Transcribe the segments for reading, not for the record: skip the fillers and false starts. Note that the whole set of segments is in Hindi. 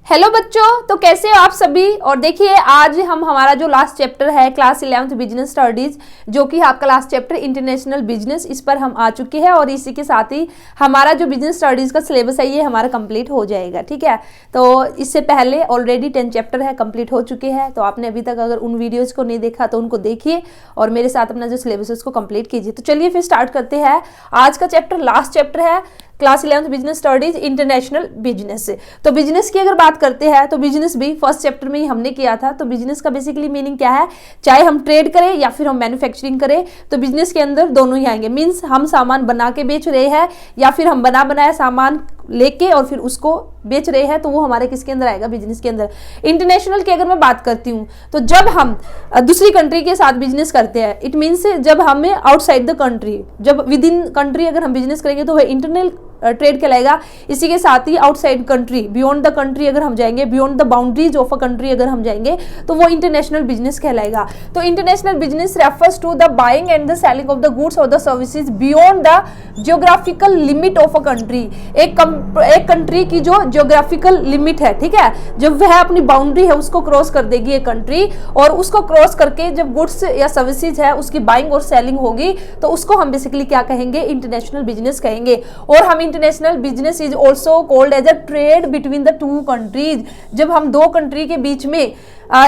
हेलो बच्चों, तो कैसे हो आप सभी। और देखिए आज हम हमारा जो लास्ट चैप्टर है क्लास 11th बिजनेस स्टडीज, जो कि आपका लास्ट चैप्टर इंटरनेशनल बिजनेस, इस पर हम आ चुके हैं। और इसी के साथ ही हमारा जो बिजनेस स्टडीज का सिलेबस है ये हमारा कंप्लीट हो जाएगा। ठीक है, तो इससे पहले ऑलरेडी 10 चैप्टर है कंप्लीट हो चुके हैं। तो आपने अभी तक अगर उन वीडियोज़ को नहीं देखा तो उनको देखिए और मेरे साथ अपना जो सिलेबस है उसको कंप्लीट कीजिए। तो चलिए फिर स्टार्ट करते हैं। आज का चैप्टर लास्ट चैप्टर है class 11th business studies international business से। तो बिजनेस की अगर बात करते हैं तो बिजनेस भी फर्स्ट चैप्टर में ही हमने किया था। तो बिजनेस का बेसिकली मीनिंग क्या है, चाहे हम ट्रेड करें या फिर हम मैन्युफैक्चरिंग करें, तो बिजनेस के अंदर दोनों ही आएंगे। मीन्स हम सामान बना के बेच रहे हैं या फिर हम बना बनाया सामान लेके और फिर उसको बेच रहे हैं, तो वो हमारे किसके अंदर आएगा, बिजनेस के अंदर। इंटरनेशनल की अगर मैं बात करती हूँ तो जब हम दूसरी कंट्री के साथ बिजनेस करते हैं, इट मीन्स जब हमें आउटसाइड द कंट्री, जब विद इन कंट्री अगर हम बिजनेस करेंगे तो वह इंटरनल ट्रेड कहलाएगा। इसी के साथ ही outside country, beyond the country अगर हम जाएंगे, beyond the boundaries of a country अगर हम जाएंगे, तो वो इंटरनेशनल बिजनेस कहलाएगा। तो international business refers to the buying and the selling of the goods और the services beyond the geographical limit of a country. एक कंट्री की जो जियोग्राफिकल लिमिट है, ठीक है, जब वह अपनी बाउंड्री है उसको क्रॉस कर देगी एक कंट्री, और उसको क्रॉस करके जब गुड्स या सर्विसेज है उसकी बाइंग और सेलिंग होगी, तो उसको हम बेसिकली क्या कहेंगे, इंटरनेशनल बिजनेस कहेंगे। और हम international business is also called as a trade between the two countries. जब हम दो कंट्री के बीच में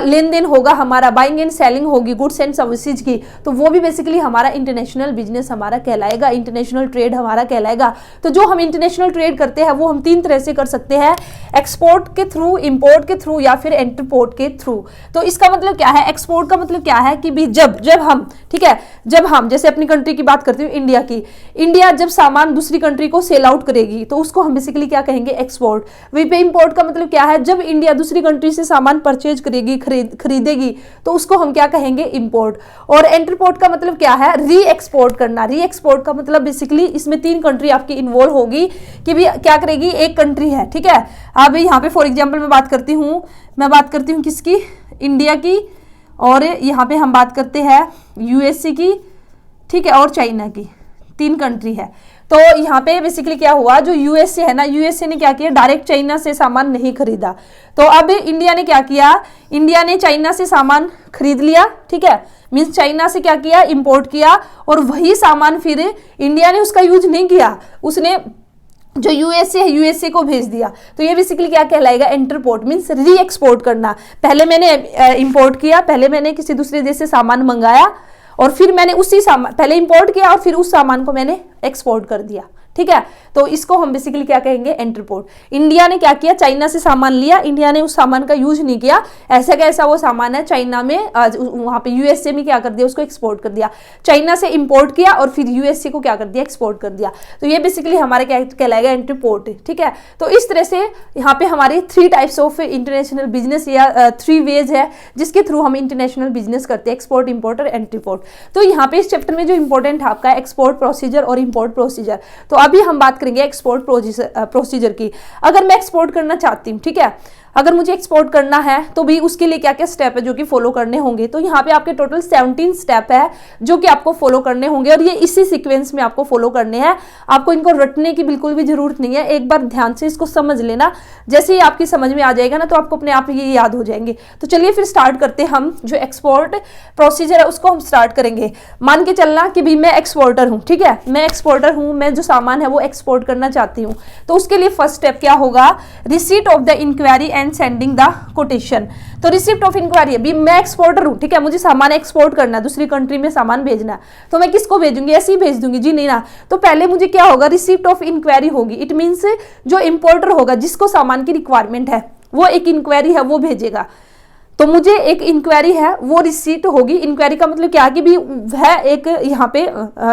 लेन देन होगा, हमारा बाइंग एंड सेलिंग होगी गुड्स एंड सर्विसेज की, तो वो भी बेसिकली हमारा इंटरनेशनल बिजनेस हमारा कहलाएगा, इंटरनेशनल ट्रेड हमारा कहलाएगा। तो जो हम इंटरनेशनल ट्रेड करते हैं वो हम तीन तरह से कर सकते हैं, एक्सपोर्ट के थ्रू, इंपोर्ट के थ्रू या फिर इंटरपोर्ट के थ्रू। तो इसका मतलब क्या है, एक्सपोर्ट का मतलब क्या है कि भी जब हम, ठीक है, जब हम जैसे अपनी कंट्री की बात करते हुए इंडिया की, इंडिया जब सामान दूसरी कंट्री को सेल आउट करेगी तो उसको हम बेसिकली क्या कहेंगे, एक्सपोर्ट। वहीं पे इंपोर्ट का मतलब क्या है, जब इंडिया दूसरी कंट्री से सामान परचेज करेगी, खरीदेगी, तो उसको हम क्या कहेंगे, इंपोर्ट। और इंटरपोर्ट का मतलब क्या है, री एक्सपोर्ट करना। री एक्सपोर्ट का मतलब बेसिकली इसमें तीन कंट्री आपकी इन्वॉल्व होगी कि भी क्या करेगी, एक कंट्री है, ठीक है। अब यहाँ पे फॉर एग्जांपल मैं बात करती हूँ किसकी, इंडिया की, और यहाँ पे हम बात करते हैं यूएसए की, ठीक है, और चाइना की, तीन कंट्री है। तो यहाँ पे बेसिकली क्या हुआ, जो यूएसए है ना, यूएसए ने क्या किया, डायरेक्ट चाइना से सामान नहीं खरीदा। तो अब इंडिया ने क्या किया, इंडिया ने चाइना से सामान खरीद लिया, ठीक है, मीन्स चाइना से क्या किया, इंपोर्ट किया, और वही सामान फिर इंडिया ने उसका यूज नहीं किया, उसने जो यूएसए है यूएसए को भेज दिया। तो ये बेसिकली क्या कहलाएगा, इंटरपोर्ट, मीन्स री एक्सपोर्ट करना। पहले मैंने इंपोर्ट किया, पहले मैंने किसी दूसरे देश से सामान मंगाया, और फिर मैंने उसी सामान, पहले इंपोर्ट किया और फिर उस सामान को मैंने एक्सपोर्ट कर दिया, ठीक है। तो इसको हम बेसिकली क्या कहेंगे, इंटरपोर्ट। इंडिया ने क्या किया, चाइना से सामान लिया, इंडिया ने उस सामान का यूज नहीं किया, ऐसा कैसा वो सामान है चाइना में, वहां पे यूएसए में क्या कर दिया, उसको एक्सपोर्ट कर दिया। चाइना से इंपोर्ट किया और फिर यूएसए को क्या कर दिया, एक्सपोर्ट कर दिया। तो ये बेसिकली हमारे क्या कहलाएगा, इंटरपोर्ट, ठीक है। तो इस तरह से यहाँ पे हमारे 3 टाइप्स ऑफ इंटरनेशनल बिजनेस या 3 वेज है जिसके थ्रू हम इंटरनेशनल बिजनेस करते हैं, एक्सपोर्ट, इंपोर्ट और इंटरपोर्ट। तो यहाँ पे इस चैप्टर में जो इंपॉर्टेंट है आपका एक्सपोर्ट प्रोसीजर और इंपोर्ट प्रोसीजर। तो अभी हम बात करेंगे एक्सपोर्ट प्रोसीजर की। अगर मैं एक्सपोर्ट करना चाहती हूँ, ठीक है, अगर मुझे एक्सपोर्ट करना है तो भी उसके लिए क्या क्या स्टेप है जो कि फॉलो करने होंगे। तो यहाँ पे आपके टोटल 17 स्टेप है जो कि आपको फॉलो करने होंगे, और ये इसी सीक्वेंस में आपको फॉलो करने हैं। आपको इनको रटने की बिल्कुल भी जरूरत नहीं है, एक बार ध्यान से इसको समझ लेना। जैसे ही आपकी समझ में आ जाएगा ना तो आपको अपने आप ये याद हो जाएंगे। तो चलिए फिर स्टार्ट करते हैं। हम जो एक्सपोर्ट प्रोसीजर है उसको हम स्टार्ट करेंगे। मान के चलना कि भाई मैं एक्सपोर्टर हूँ, ठीक है, मैं एक्सपोर्टर हूँ, मैं जो सामान है वो एक्सपोर्ट करना चाहती हूँ। तो उसके लिए फर्स्ट स्टेप क्या होगा, receipt of the inquiry and sending the quotation. तो रिसिप्ट ऑफ इंक्वायरी, अभी मैं एक्सपोर्टर हूं, ठीक है, मुझे सामान एक्सपोर्ट करना है, दूसरी कंट्री में सामान भेजना है, तो मैं किसको भेजूंगी, ऐसे ही भेज दूंगी जी, नहीं ना। तो पहले मुझे क्या होगा, रिसिप्ट ऑफ इंक्वायरी होगी। इट मीन्स जो इंपोर्टर होगा, जिसको सामान की रिक्वायरमेंट है, वो एक इंक्वायरी है वो भेजेगा। तो मुझे एक इंक्वायरी है वो रिसीट होगी। इंक्वायरी का मतलब क्या है कि भी वह एक यहाँ पे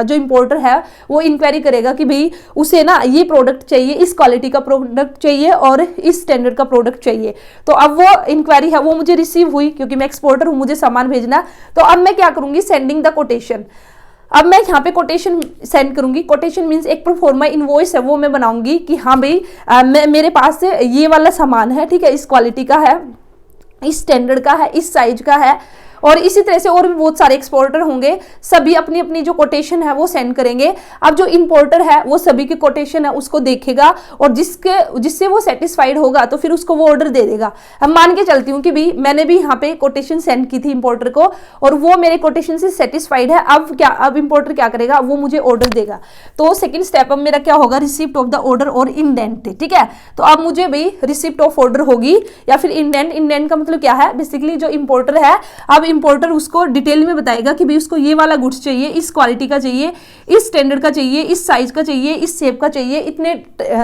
जो इंपोर्टर है वो इंक्वायरी करेगा कि भाई उसे ना ये प्रोडक्ट चाहिए, इस क्वालिटी का प्रोडक्ट चाहिए और इस स्टैंडर्ड का प्रोडक्ट चाहिए। तो अब वो इंक्वायरी है वो मुझे रिसीव हुई, क्योंकि मैं एक्सपोर्टर हूँ, मुझे सामान भेजना। तो अब मैं क्या करूंगी, सेंडिंग द कोटेशन। अब मैं यहाँ पे कोटेशन सेंड करूंगी। कोटेशन मीन्स एक प्रोफॉर्मा इनवॉइस है वो मैं बनाऊंगी कि हाँ भाई मेरे पास ये वाला सामान है, ठीक है, इस क्वालिटी का है, इस स्टैंडर्ड का है, इस साइज का है, और इसी तरह से और भी बहुत सारे एक्सपोर्टर होंगे, सभी अपनी अपनी जो कोटेशन है वो सेंड करेंगे। अब जो इंपोर्टर है वो सभी की कोटेशन है उसको देखेगा और जिससे वो सेटिस्फाइड होगा तो फिर उसको वो ऑर्डर दे देगा। अब मान के चलती हूँ कि भी मैंने भी यहाँ पे कोटेशन सेंड की थी इंपोर्टर को और वो मेरे कोटेशन से सेटिस्फाइड है। अब इंपोर्टर क्या करेगा, वो मुझे ऑर्डर देगा। तो सेकंड स्टेप अब मेरा क्या होगा, रिसिप्ट ऑफ द ऑर्डर और इंडेंट। ठीक है, तो अब मुझे भी रिसिप्ट ऑफ ऑर्डर होगी या फिर इंडेंट का मतलब क्या है, बेसिकली जो इंपोर्टर है, अब इंपोर्टर उसको डिटेल में बताएगा कि भाई उसको ये वाला गुड्स चाहिए, इस क्वालिटी का चाहिए, इस स्टैंडर्ड का चाहिए, इस साइज का चाहिए, इस शेप का चाहिए, इतने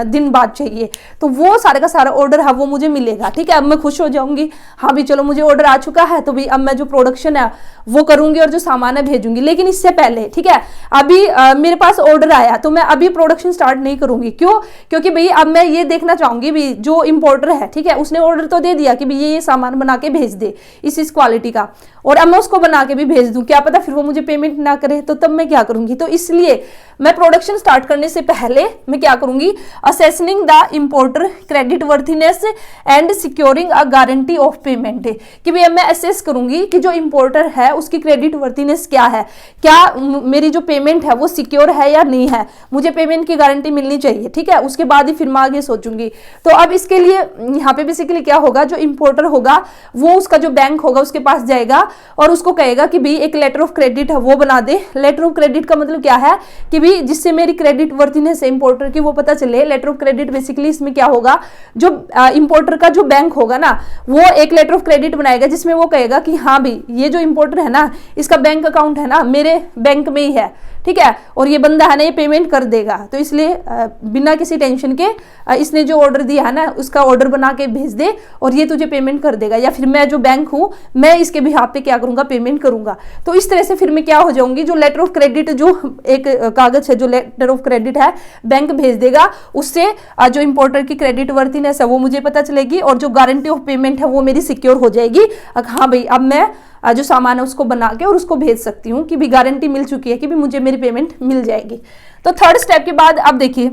दिन बाद चाहिए। तो वो सारे का सारा ऑर्डर है वो मुझे मिलेगा। ठीक है, अब मैं खुश हो जाऊंगी, हाँ भी चलो मुझे ऑर्डर आ चुका है, तो भाई अब मैं जो प्रोडक्शन है वो करूंगी और जो सामान है भेजूंगी। लेकिन इससे पहले, ठीक है, अभी मेरे पास ऑर्डर आया तो मैं अभी प्रोडक्शन स्टार्ट नहीं करूंगी। क्यों? क्योंकि भाई अब मैं ये देखना चाहूंगी भी जो इंपोर्टर है, ठीक है, उसने ऑर्डर तो दे दिया कि भाई ये सामान बना के भेज दे इस क्वालिटी का, और अब मैं उसको बना के भी भेज दूं, क्या पता फिर वो मुझे पेमेंट ना करे, तो तब मैं क्या करूंगी। तो इसलिए मैं प्रोडक्शन स्टार्ट करने से पहले मैं क्या करूंगी, assessing the importer credit worthiness and securing a guarantee of payment, कि भाई मैं असेस करूंगी कि जो इंपोर्टर है उसकी क्रेडिट वर्थिनेस क्या है, क्या मेरी जो पेमेंट है वो सिक्योर है या नहीं है, मुझे पेमेंट की गारंटी मिलनी चाहिए। ठीक है, उसके बाद ही फिर मैं आगे सोचूंगी। तो अब इसके लिए यहाँ पे बेसिकली क्या होगा, जो इंपोर्टर होगा वो उसका जो बैंक होगा उसके पास जाएगा और उसको कहेगा कि भाई एक लेटर ऑफ क्रेडिट है वो बना दे। लेटर ऑफ क्रेडिट का मतलब क्या है कि भाई जिससे मेरी क्रेडिट वर्थिनेस है इंपोर्टर की वो पता चले। लेटर ऑफ क्रेडिट बेसिकली इसमें क्या होगा, जो इंपोर्टर का जो बैंक होगा ना वो एक लेटर ऑफ क्रेडिट बनाएगा जिसमें वो कहेगा कि हाँ भाई ये जो इंपोर्टर है ना इसका बैंक अकाउंट है ना मेरे बैंक में ही है, ठीक है, और ये बंदा है ना ये पेमेंट कर देगा। तो इसलिए बिना किसी टेंशन के इसने जो ऑर्डर दिया है ना उसका ऑर्डर बना के भेज दे और ये तुझे पेमेंट कर देगा, या फिर मैं जो बैंक हूं मैं इसके बिहाफ पे क्या करूंगा, पेमेंट करूंगा। तो इस तरह से फिर मैं क्या हो जाऊंगी, जो लेटर ऑफ क्रेडिट जो एक कागज है जो लेटर ऑफ क्रेडिट है बैंक भेज देगा, उससे जो इंपोर्टर की क्रेडिट वर्थिनेस है वो मुझे पता चलेगी और जो गारंटी ऑफ पेमेंट है वो मेरी सिक्योर हो जाएगी। हाँ भाई अब मैं जो सामान है उसको बना के और उसको भेज सकती हूँ कि भी गारंटी मिल चुकी है कि भी मुझे मेरी पेमेंट मिल जाएगी। तो थर्ड स्टेप के बाद अब देखिए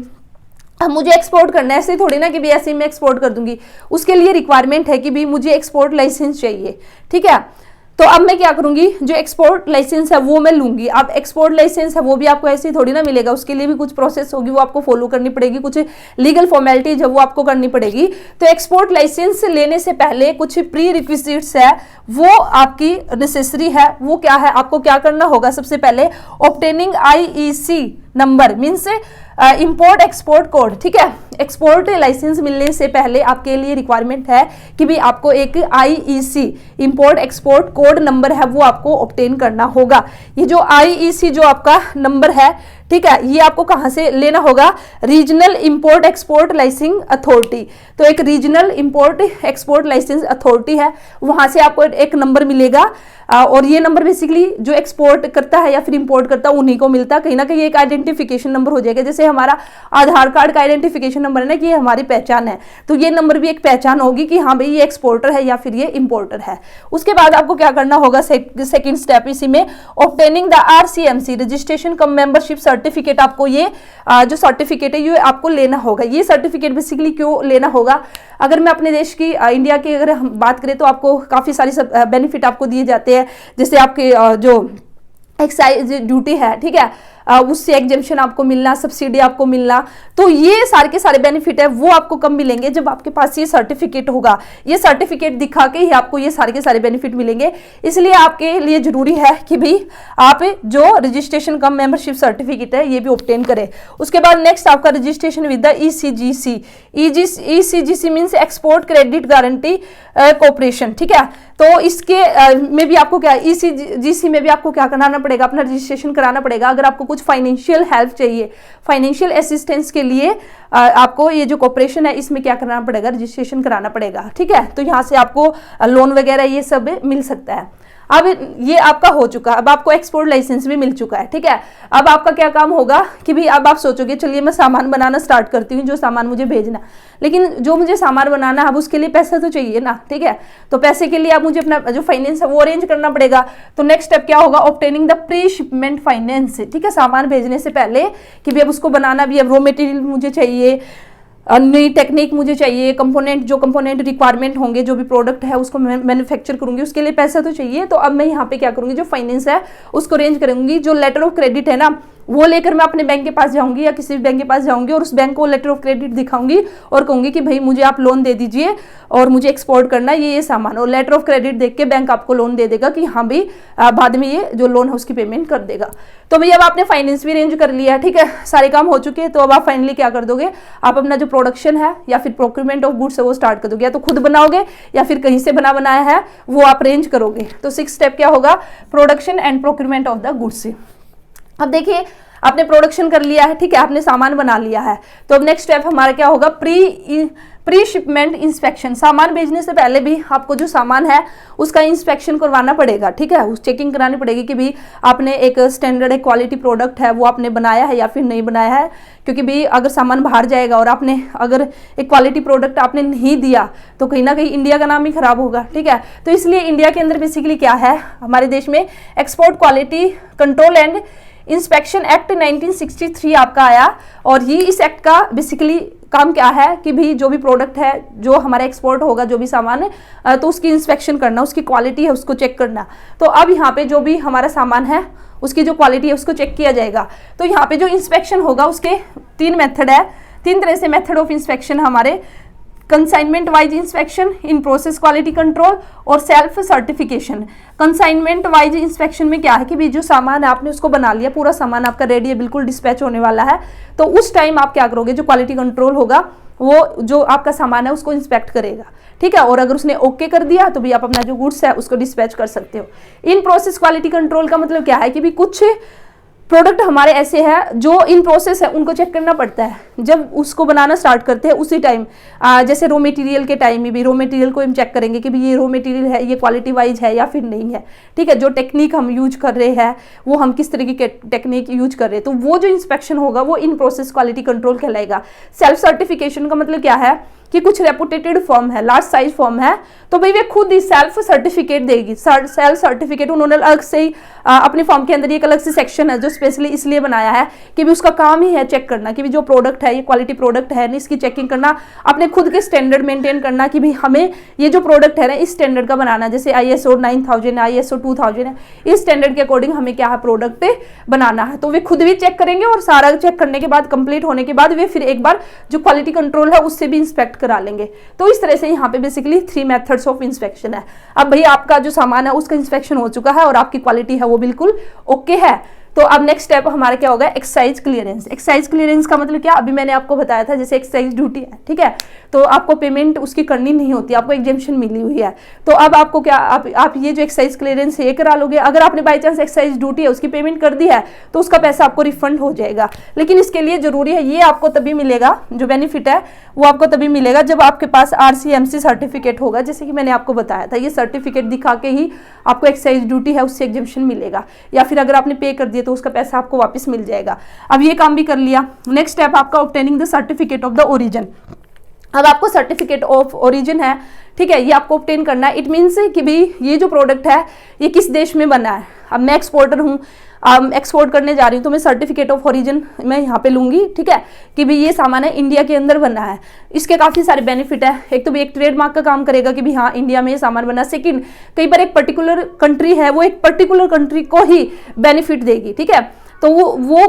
मुझे एक्सपोर्ट करना है, ऐसे थोड़ी ना कि भी ऐसे ही मैं एक्सपोर्ट कर दूंगी, उसके लिए रिक्वायरमेंट है कि भी मुझे एक्सपोर्ट लाइसेंस चाहिए। ठीक है, तो अब मैं क्या करूंगी, जो एक्सपोर्ट लाइसेंस है वो मैं लूंगी। अब एक्सपोर्ट लाइसेंस है वो भी आपको ऐसे ही थोड़ी ना मिलेगा, उसके लिए भी कुछ प्रोसेस होगी वो आपको फॉलो करनी पड़ेगी, कुछ लीगल फॉर्मेलिटीज है वो आपको करनी पड़ेगी। तो एक्सपोर्ट लाइसेंस लेने से पहले कुछ प्री रिक्विजिट्स है वो आपकी नेसेसरी है। वो क्या है, आपको क्या करना होगा, सबसे पहले obtaining IEC number means import export code. ठीक है, एक्सपोर्ट लाइसेंस मिलने से पहले आपके लिए रिक्वायरमेंट है कि भी आपको एक IEC import export code number है वो आपको ऑब्टेन करना होगा। ये जो IEC जो आपका नंबर है, ठीक है, ये आपको कहां से लेना होगा, regional import export license authority. तो एक regional import export license authority है, वहां से आपको एक नंबर मिलेगा और ये नंबर बेसिकली जो एक्सपोर्ट करता है या फिर इंपोर्ट करता है उन्हीं को मिलता है। कहीं ना कहीं एक आइडेंटिफिकेशन नंबर हो जाएगा, जैसे हमारा आधार कार्ड का आइडेंटिफिकेशन नंबर है ना कि ये हमारी पहचान है, तो ये नंबर भी एक पहचान होगी कि हाँ भाई ये एक्सपोर्टर है या फिर ये इंपोर्टर है। उसके बाद आपको क्या करना होगा, सेकेंड स्टेप इसी में obtaining the RCMC registration come membership certificate. आपको ये जो सर्टिफिकेट है ये आपको लेना होगा। ये सर्टिफिकेट बेसिकली क्यों लेना होगा, अगर मैं अपने देश की इंडिया की अगर हम बात करें तो आपको काफी सारी बेनिफिट आपको दिए जाते हैं, जैसे आपके जो एक्साइज ड्यूटी है, ठीक है, उससे एग्जेम्पशन आपको मिलना, सब्सिडी आपको मिलना। तो ये सारे के सारे बेनिफिट है वो आपको कब मिलेंगे, जब आपके पास ये सर्टिफिकेट होगा। ये सर्टिफिकेट दिखा के ही आपको ये सारे के सारे बेनिफिट मिलेंगे। इसलिए आपके लिए जरूरी है कि भाई आप जो रजिस्ट्रेशन कम मेंबरशिप सर्टिफिकेट है ये भी ऑब्टेन करें। उसके बाद नेक्स्ट आपका registration with the ECGC। ECGC means export credit guarantee corporation. ठीक है, तो इसके में भी आपको क्या, ECGC में भी आपको क्या कराना पड़ेगा, अपना रजिस्ट्रेशन कराना पड़ेगा। अगर आपको कुछ फाइनेंशियल हेल्प चाहिए, फाइनेंशियल असिस्टेंस के लिए आपको ये जो कॉर्पोरेशन है इसमें क्या कराना पड़ेगा, रजिस्ट्रेशन कराना पड़ेगा। ठीक है, तो यहाँ से आपको लोन वगैरह ये सब मिल सकता है। अब ये आपका हो चुका, अब आपको एक्सपोर्ट लाइसेंस भी मिल चुका है। ठीक है, अब आपका क्या काम होगा कि भी अब आप सोचोगे चलिए मैं सामान बनाना स्टार्ट करती हूँ, जो सामान मुझे भेजना, लेकिन जो मुझे सामान बनाना है अब उसके लिए पैसा तो चाहिए ना। ठीक है, तो पैसे के लिए अब मुझे अपना जो फाइनेंस है वो अरेंज करना पड़ेगा। तो नेक्स्ट स्टेप क्या होगा, obtaining the pre shipment finance. ठीक है, सामान भेजने से पहले कि भी अब उसको बनाना भी, अब रॉ मटेरियल मुझे चाहिए, नई टेक्निक मुझे चाहिए, कंपोनेंट जो कंपोनेंट रिक्वायरमेंट होंगे, जो भी प्रोडक्ट है उसको मैं मैन्युफैक्चर करूंगी, उसके लिए पैसा तो चाहिए। तो अब मैं यहाँ पे क्या करूंगी, जो फाइनेंस है उसको अरेंज करूंगी। जो लेटर ऑफ क्रेडिट है ना वो लेकर मैं अपने बैंक के पास जाऊंगी या किसी भी बैंक के पास जाऊंगी और उस बैंक को लेटर ऑफ क्रेडिट दिखाऊंगी और कहूंगी कि भाई मुझे आप लोन दे दीजिए और मुझे एक्सपोर्ट करना है ये सामान, और लेटर ऑफ क्रेडिट देख के बैंक आपको लोन दे देगा कि हाँ भाई बाद में ये जो लोन है उसकी पेमेंट कर देगा। तो भाई अब आपने फाइनेंस भी अरेंज कर लिया, ठीक है, सारे काम हो चुके हैं। तो अब आप फाइनली क्या कर दोगे, आप अपना जो प्रोडक्शन है या फिर प्रोक्यूरमेंट ऑफ गुड्स है वो स्टार्ट कर दोगे, या तो खुद बनाओगे या फिर कहीं से बनाया है वो आप अरेंज करोगे। तो 6 स्टेप क्या होगा, production and procurement of the goods. अब देखिए आपने प्रोडक्शन कर लिया है, ठीक है, आपने सामान बना लिया है। तो अब नेक्स्ट स्टेप हमारा क्या होगा, प्री शिपमेंट इंस्पेक्शन। सामान भेजने से पहले भी आपको जो सामान है उसका इंस्पेक्शन करवाना पड़ेगा, ठीक है, उस चेकिंग करानी पड़ेगी कि भी आपने एक स्टैंडर्ड एक क्वालिटी प्रोडक्ट है वो आपने बनाया है या फिर नहीं बनाया है। क्योंकि भी अगर सामान बाहर जाएगा और आपने अगर एक क्वालिटी प्रोडक्ट आपने नहीं दिया तो कहीं ना कहीं इंडिया का नाम ही खराब होगा, ठीक है। तो इसलिए इंडिया के अंदर बेसिकली क्या है, हमारे देश में export quality control and inspection act 1963 आपका आया, और ये इस एक्ट का बेसिकली काम क्या है कि भी जो भी प्रोडक्ट है जो हमारा एक्सपोर्ट होगा, जो भी सामान है तो उसकी इंस्पेक्शन करना, उसकी क्वालिटी है उसको चेक करना। तो अब यहाँ पे जो भी हमारा सामान है उसकी जो क्वालिटी है उसको चेक किया जाएगा। तो यहाँ पे जो इंस्पेक्शन होगा उसके 3 मेथड है, 3 तरह से मेथड ऑफ इंस्पेक्शन हमारे, consignment wise inspection, in process quality control और self certification. Consignment wise inspection में क्या है कि भी जो सामान है आपने उसको बना लिया, पूरा सामान आपका रेडी है, बिल्कुल डिस्पैच होने वाला है, तो उस टाइम आप क्या करोगे, जो क्वालिटी कंट्रोल होगा वो जो आपका सामान है उसको इंस्पेक्ट करेगा, ठीक है। और अगर उसने ओके कर दिया तो भी आप अपना जो गुड्स है उसको डिस्पैच कर सकते हो। इन प्रोसेस क्वालिटी कंट्रोल का मतलब क्या है कि भी कुछ प्रोडक्ट हमारे ऐसे हैं जो इन प्रोसेस है उनको चेक करना पड़ता है जब उसको बनाना स्टार्ट करते हैं उसी टाइम। जैसे रॉ मटेरियल के टाइम में भी रॉ मटेरियल को हम चेक करेंगे कि भी ये रॉ मटेरियल है, ये क्वालिटी वाइज है या फिर नहीं है, ठीक है। जो टेक्निक हम यूज कर रहे हैं वो हम किस तरीके के टेक्निक यूज कर रहे हैं, तो वो जो इंस्पेक्शन होगा वो इन प्रोसेस क्वालिटी कंट्रोल कहलाएगा। सेल्फ सर्टिफिकेशन का मतलब क्या है कि कुछ रेपुटेटेड फर्म है, लार्ज साइज फर्म है, तो भाई वे खुद ही सेल्फ सर्टिफिकेट देगी। सेल्फ सर्टिफिकेट उन्होंने अलग से ही अपनी फर्म के अंदर एक अलग से सेक्शन है जो स्पेशली इसलिए बनाया है कि भी उसका काम ही है चेक करना कि भी जो प्रोडक्ट है ये क्वालिटी प्रोडक्ट है, इसकी चेकिंग करना, अपने खुद के स्टैंडर्ड मेंटेन करना कि भी हमें ये जो प्रोडक्ट है ना इस स्टैंडर्ड का बनाना, जैसे ISO 9000 है, ISO 2000 है, इस स्टैंडर्ड के अकॉर्डिंग हमें क्या है प्रोडक्ट बनाना है। तो वे खुद भी चेक करेंगे और सारा चेक करने के बाद कंप्लीट होने के बाद वे फिर एक बार जो क्वालिटी कंट्रोल है उससे भी इंस्पेक्ट करा लेंगे। तो इस तरह से यहाँ पे बेसिकली 3 मेथड्स ऑफ इंस्पेक्शन है। अब भैया आपका जो सामान है उसका इंस्पेक्शन हो चुका है और आपकी क्वालिटी है वो बिल्कुल ओके है, तो अब नेक्स्ट स्टेप हमारा क्या होगा, एक्साइज क्लियरेंस। एक्साइज क्लियरेंस का मतलब क्या, अभी मैंने आपको बताया था जैसे एक्साइज ड्यूटी है, ठीक है, तो आपको पेमेंट उसकी करनी नहीं होती, आपको एग्जेम्पशन मिली हुई है। तो अब आपको क्या, आप ये जो एक्साइज क्लियरेंस है ये करा लोगे। अगर आपने बाई चांस एक्साइज ड्यूटी है उसकी पेमेंट कर दी है तो उसका पैसा आपको रिफंड हो जाएगा। लेकिन इसके लिए जरूरी है, ये आपको तभी मिलेगा, जो बेनिफिट है वो आपको तभी मिलेगा जब आपके पास RCMC सर्टिफिकेट होगा, जैसे कि मैंने आपको बताया था। ये सर्टिफिकेट दिखा के ही आपको एक्साइज ड्यूटी है उससे एग्जेम्पशन मिलेगा, या फिर अगर आपने पे कर दिया तो उसका पैसा आपको वापस मिल जाएगा। अब ये काम भी कर लिया। नेक्स्ट स्टेप आपका obtaining the certificate of the origin. अब आपको सर्टिफिकेट ऑफ ओरिजिन है, ठीक है, ये आपको ऑब्टेन करना है। इट मीन्स कि भी ये जो प्रोडक्ट है ये किस देश में बना है। अब मैं एक्सपोर्टर हूँ, एक्सपोर्ट करने जा रही हूँ, तो मैं सर्टिफिकेट ऑफ ओरिजिन मैं यहाँ पे लूंगी, ठीक है, कि भी ये सामान है इंडिया के अंदर बना है। इसके काफ़ी सारे बेनिफिट है। एक तो भी एक ट्रेडमार्क का काम करेगा कि भी हाँ इंडिया में ये सामान बना। सेकंड, कई बार एक पर्टिकुलर कंट्री है वो एक पर्टिकुलर कंट्री को ही बेनिफिट देगी, ठीक है। तो वो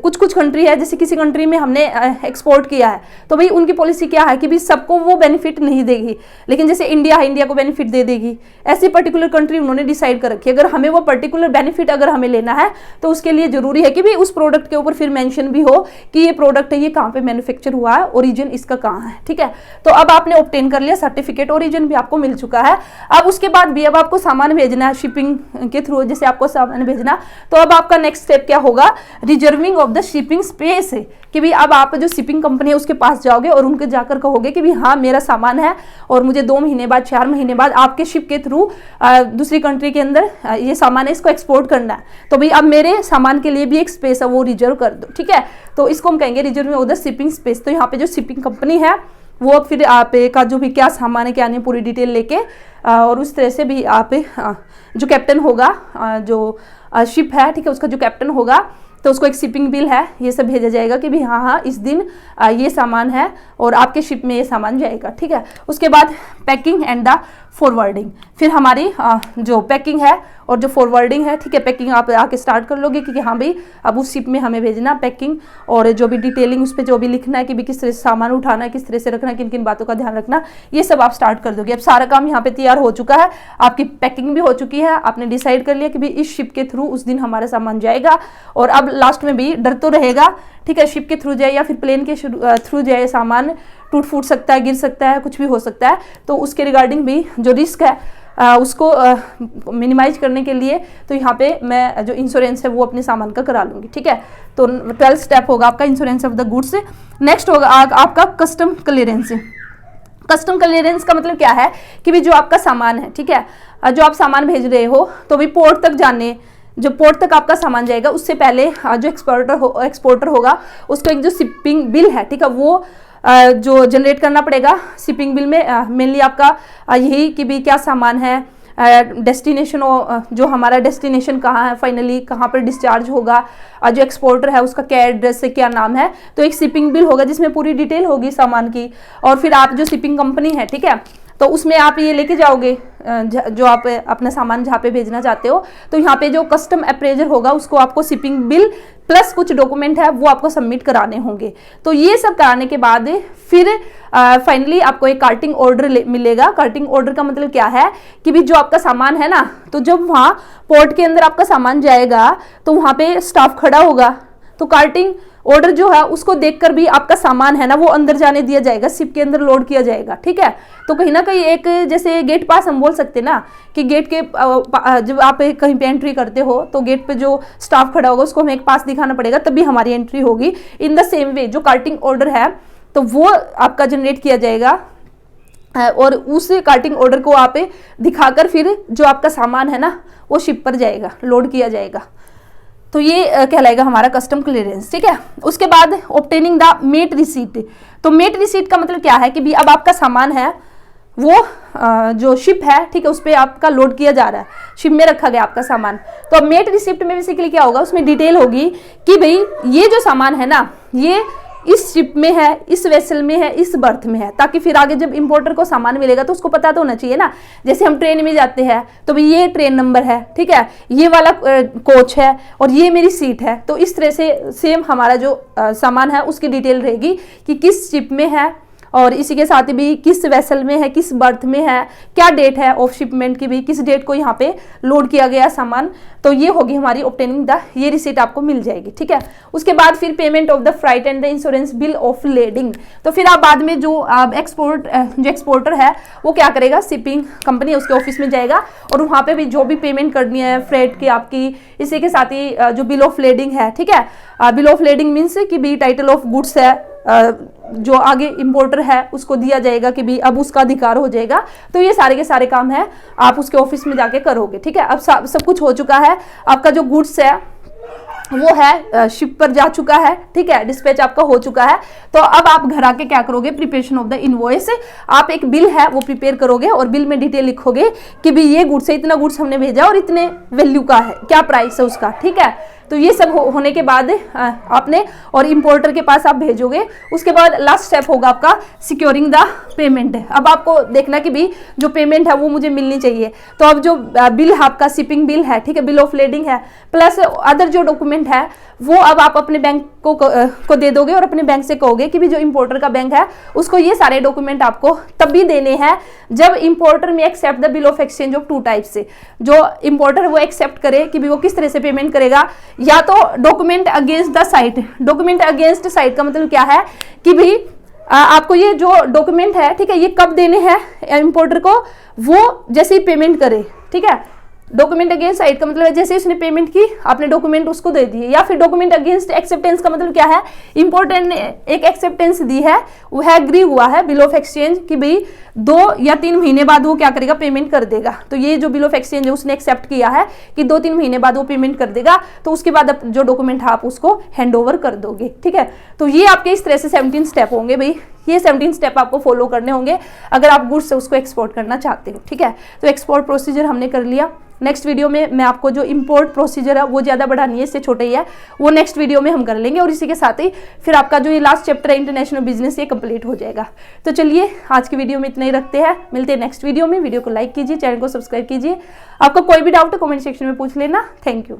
कुछ कंट्री है, जैसे किसी कंट्री में हमने एक्सपोर्ट किया है तो भाई उनकी पॉलिसी क्या है कि भी सबको वो बेनिफिट नहीं देगी, लेकिन जैसे इंडिया है इंडिया को बेनिफिट दे देगी। ऐसी पर्टिकुलर कंट्री उन्होंने डिसाइड कर रखी है। अगर हमें वो पर्टिकुलर बेनिफिट अगर हमें लेना है तो उसके लिए जरूरी है कि भी उस प्रोडक्ट के ऊपर फिर मेंशन भी हो कि ये प्रोडक्ट है, ये कहाँ पे मैन्युफैक्चर हुआ है, ओरिजिन इसका कहाँ है, ठीक है। तो अब आपने ऑब्टेन कर लिया, सर्टिफिकेट ओरिजिन भी आपको मिल चुका है। अब उसके बाद भी अब आपको सामान भेजना है शिपिंग के थ्रू, जैसे आपको सामान भेजना, तो अब आपका नेक्स्ट स्टेप क्या होगा, reserving of the shipping space है कि भी अब आप जो शिपिंग कंपनी है उसके पास जाओगे और उनके जाकर कहोगे कि भी हाँ मेरा सामान है और मुझे 2 महीने बाद 4 महीने बाद आपके शिप के थ्रू दूसरी कंट्री के अंदर ये सामान है इसको एक्सपोर्ट करना है, तो भाई अब मेरे सामान के लिए भी एक स्पेस है वो रिजर्व कर दो, ठीक है। तो इसको हम कहेंगे reserving of the shipping space. तो यहाँ पे जो शिपिंग कंपनी है वो फिर आप का जो भी क्या सामान है क्या नहीं पूरी डिटेल लेके और उस तरह से भी आप जो कैप्टन होगा जो शिप है, ठीक है, उसका जो कैप्टन होगा तो उसको एक शिपिंग बिल है, ये सब भेजा जाएगा कि भी हाँ हाँ इस दिन ये सामान है और आपके शिप में ये सामान जाएगा, ठीक है। उसके बाद पैकिंग एंड द फॉरवर्डिंग, फिर हमारी जो पैकिंग है और जो फॉरवर्डिंग है, ठीक है। पैकिंग आप आके स्टार्ट कर लोगे कि हाँ भाई अब उस शिप में हमें भेजना, पैकिंग और जो भी डिटेलिंग उस पर जो भी लिखना है कि भी किस तरह से सामान उठाना है, किस तरह से रखना है, किन किन बातों का ध्यान रखना, ये सब आप स्टार्ट कर दोगे। अब सारा काम यहाँ पे तैयार हो चुका है, आपकी पैकिंग भी हो चुकी है, आपने डिसाइड कर लिया कि भी इस शिप के थ्रू उस दिन हमारा सामान जाएगा। और अब लास्ट में भी डर तो रहेगा, ठीक है, शिप के थ्रू जाए या फिर प्लेन के थ्रू जाए, सामान टूट फूट सकता है, गिर सकता है, कुछ भी हो सकता है। तो उसके रिगार्डिंग भी जो रिस्क है उसको मिनिमाइज करने के लिए तो यहाँ पे मैं जो इंश्योरेंस है वो अपने सामान का करा लूँगी, ठीक है। तो 12 स्टेप होगा आपका insurance of the goods. Next होगा आपका कस्टम क्लियरेंस। कस्टम क्लियरेंस का मतलब क्या है कि भी जो आपका सामान है, ठीक है, जो आप सामान भेज रहे हो तो भी पोर्ट तक जाने, जो पोर्ट तक आपका सामान जाएगा उससे पहले जो एक्सपोर्टर होगा उसको एक जो शिपिंग बिल है, ठीक है, वो जो जनरेट करना पड़ेगा। शिपिंग बिल में मेनली आपका यही कि भी क्या सामान है, डेस्टिनेशन, जो हमारा डेस्टिनेशन कहाँ है, फाइनली कहाँ पर डिस्चार्ज होगा, जो एक्सपोर्टर है उसका क्या एड्रेस है, क्या नाम है। तो एक शिपिंग बिल होगा जिसमें पूरी डिटेल होगी सामान की। और फिर आप जो शिपिंग कंपनी है, ठीक है, तो उसमें आप ये लेके जाओगे जो आप अपना सामान जहाँ पे भेजना चाहते हो। तो यहाँ पे जो कस्टम अप्रेजर होगा उसको आपको शिपिंग बिल प्लस कुछ डॉक्यूमेंट है वो आपको सबमिट कराने होंगे। तो ये सब कराने के बाद फिर फाइनली आपको एक कार्टिंग ऑर्डर मिलेगा। कार्टिंग ऑर्डर का मतलब क्या है कि भी जो आपका सामान है ना, तो जब वहाँ पोर्ट के अंदर आपका सामान जाएगा तो वहाँ पे स्टाफ खड़ा होगा, तो कार्टिंग ऑर्डर जो है उसको देखकर भी आपका सामान है ना वो अंदर जाने दिया जाएगा, शिप के अंदर लोड किया जाएगा, ठीक है। तो कहीं ना कहीं एक जैसे गेट पास हम बोल सकते हैं ना कि गेट के जब आप कहीं पे एंट्री करते हो तो गेट पे जो स्टाफ खड़ा होगा उसको हमें एक पास दिखाना पड़ेगा तभी हमारी एंट्री होगी। इन द सेम वे जो कार्टिंग ऑर्डर है तो वो आपका जनरेट किया जाएगा और उस कार्टिंग ऑर्डर को आप दिखाकर फिर जो आपका सामान है ना वो शिप पर जाएगा, लोड किया जाएगा। तो ये कहलाएगा हमारा कस्टम क्लियरेंस, ठीक है। उसके बाद ऑब्टेनिंग द मेट रिसीट। तो मेट रिसीट का मतलब क्या है कि भी अब आपका सामान है वो जो शिप है, ठीक है, उस पर आपका लोड किया जा रहा है, शिप में रखा गया आपका सामान। तो अब मेट रिसिप्ट में बेसिकली क्या होगा, उसमें डिटेल होगी कि भाई ये जो सामान है ना ये इस शिप में है, इस वेसल में है, इस बर्थ में है, ताकि फिर आगे जब इंपोर्टर को सामान मिलेगा तो उसको पता तो होना चाहिए ना। जैसे हम ट्रेन में जाते हैं तो भाई ये ट्रेन नंबर है, ठीक है, ये वाला कोच है और ये मेरी सीट है। तो इस तरह से सेम हमारा जो सामान है उसकी डिटेल रहेगी कि किस शिप में है और इसी के साथ भी किस वेसल में है, किस बर्थ में है, क्या डेट है ऑफ शिपमेंट की भी, किस डेट को यहाँ पे लोड किया गया सामान। तो ये होगी हमारी ऑब्टेनिंग द, ये रिसीट आपको मिल जाएगी, ठीक है। उसके बाद फिर payment of the freight and the insurance bill of lading. तो फिर आप बाद में जो एक्सपोर्टर है वो क्या करेगा, शिपिंग कंपनी उसके ऑफिस में जाएगा और वहाँ पे भी जो भी पेमेंट करनी है फ्रेट की आपकी, इसी के साथ ही जो बिल ऑफ लेडिंग है, ठीक है। बिल ऑफ लेडिंग मीन्स कि भी टाइटल ऑफ गुड्स है जो आगे इंपोर्टर है उसको दिया जाएगा कि भी अब उसका अधिकार हो जाएगा। तो ये सारे के सारे काम है आप उसके ऑफिस में जाके करोगे, ठीक है। अब सब कुछ हो चुका है, आपका जो गुड्स है वो है शिप पर जा चुका है, ठीक है, डिस्पैच आपका हो चुका है। तो अब आप घर आके क्या करोगे, प्रिपरेशन ऑफ द इनवॉइस। आप एक बिल है वो प्रिपेयर करोगे और बिल में डिटेल लिखोगे कि भी ये गुड्स है, इतना गुड्स हमने भेजा और इतने वैल्यू का है, क्या प्राइस है उसका, ठीक है। तो ये सब होने के बाद आपने और इंपोर्टर के पास आप भेजोगे। उसके बाद लास्ट स्टेप होगा आपका सिक्योरिंग द पेमेंट। अब आपको देखना कि भी जो पेमेंट है वो मुझे मिलनी चाहिए। तो अब जो बिल आपका शिपिंग बिल है, ठीक है, बिल ऑफ लेडिंग है, प्लस अदर जो डॉक्यूमेंट है वो अब आप अपने बैंक को दे दोगे और अपने बैंक से कहोगे कि भी जो इंपोर्टर का बैंक है उसको ये सारे डॉक्यूमेंट आपको तब भी देने हैं जब इंपोर्टर में accept the bill of exchange of two type से। जो इंपोर्टर वो एक्सेप्ट करे कि भी वो किस तरह से पेमेंट करेगा, या तो document against the site. Document against site का मतलब क्या है कि भाई आपको ये जो डॉक्यूमेंट है, ठीक है, ये कब देने हैं इंपोर्टर को, वो जैसे ही पेमेंट करे, ठीक है। डॉक्यूमेंट अगेंस्ट साइट का मतलब है जैसे उसने पेमेंट की आपने डॉक्यूमेंट उसको दे दिए। या फिर डॉक्यूमेंट अगेंस्ट एक्सेप्टेंस का मतलब क्या है, इंपोर्टेंट ने एक एक्सेप्टेंस दी है, वो है एग्री हुआ है बिल ऑफ एक्सचेंज कि भाई 2 या 3 महीने बाद वो क्या करेगा, पेमेंट कर देगा। तो ये जो बिल ऑफ एक्सचेंज है उसने एक्सेप्ट किया है कि 2-3 महीने बाद वो पेमेंट कर देगा। तो उसके बाद जो डॉक्यूमेंट है आप उसको हैंड ओवर कर दोगे, ठीक है। तो ये आपके इस तरह से 17 स्टेप होंगे भाई, ये 17 स्टेप आपको फॉलो करने होंगे अगर आप गुड्स से उसको एक्सपोर्ट करना चाहते हो, ठीक है। तो एक्सपोर्ट प्रोसीजर हमने कर लिया। नेक्स्ट वीडियो में मैं आपको जो इम्पोर्ट प्रोसीजर है वो ज़्यादा बड़ा नहीं है, इससे छोटा ही है, वो नेक्स्ट वीडियो में हम कर लेंगे। और इसी के साथ ही फिर आपका जो ये लास्ट चैप्टर है इंटरनेशनल बिजनेस, ये कंप्लीट हो जाएगा। तो चलिए आज की वीडियो में इतना ही रखते हैं, मिलते हैं नेक्स्ट वीडियो में। वीडियो को लाइक कीजिए, चैनल को सब्सक्राइब कीजिए। आपका कोई भी डाउट है कमेंट सेक्शन में पूछ लेना। Thank you.